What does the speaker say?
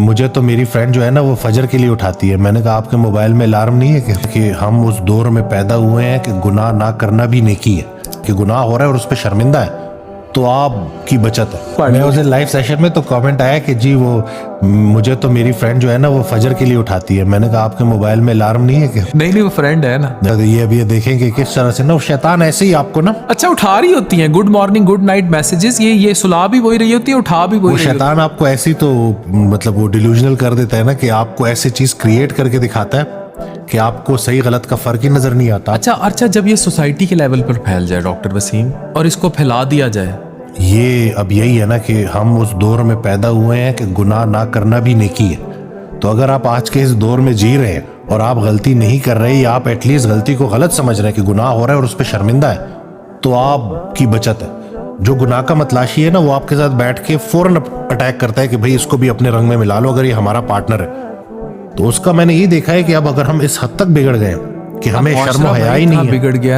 مجھے تو میری فرینڈ جو ہے نا وہ فجر کے لیے اٹھاتی ہے. میں نے کہا آپ کے موبائل میں الارم نہیں ہے کہ ہم اس دور میں پیدا ہوئے ہیں کہ گناہ نہ کرنا بھی نیکی ہے, کہ گناہ ہو رہا ہے اور اس پہ شرمندہ ہے تو آپ کی بچت ہے. میں اسے لائیو سیشن میں تو کامنٹ آیا کہ جی وہ مجھے تو میری فرینڈ جو ہے نا وہ فجر کے لیے اٹھاتی ہے. میں نے کہا آپ کے موبائل میں الارم نہیں ہے کہ نہیں وہ فرینڈ ہے نا. یہ اب یہ دیکھیں کہ کس طرح سے نا شیطان ایسے ہی آپ کو نا اچھا اٹھا رہی ہوتی ہیں good morning good night messages, یہ سلا بھی وہی رہی ہوتی ہے, اٹھا بھی وہی وہ شیطان آپ کو ایسی تو مطلب وہ ڈیلوژنل کر دیتا ہے نا کہ آپ کو ایسی چیز کریٹ کر کے دکھاتا ہے کہ آپ کو صحیح غلط کا فرق ہی نظر نہیں آتا. اچھا جب یہ سوسائٹی کے لیول پر پھیل جائے ڈاکٹر وسیم اور اس کو پھیلا دیا جائے, یہ اب یہی ہے نا کہ ہم اس دور میں پیدا ہوئے ہیں کہ گناہ نہ کرنا بھی نیکی ہے. تو اگر آپ آج کے اس دور میں جی رہے ہیں اور آپ غلطی نہیں کر رہے یا آپ ایٹ لیسٹ غلطی کو غلط سمجھ رہے ہیں کہ گناہ ہو رہا ہے اور اس پہ شرمندہ ہے تو آپ کی بچت ہے. جو گناہ کا متلاشی ہے نا وہ آپ کے ساتھ بیٹھ کے فوراً اٹیک کرتا ہے کہ بھئی اس کو بھی اپنے رنگ میں ملا لو اگر یہ ہمارا پارٹنر ہے. تو اس کا میں نے یہ دیکھا ہے کہ اب اگر ہم اس حد تک بگڑ گئے کہ ہمیں شرم و حیا ہی نہیں ہے, بگڑ گیا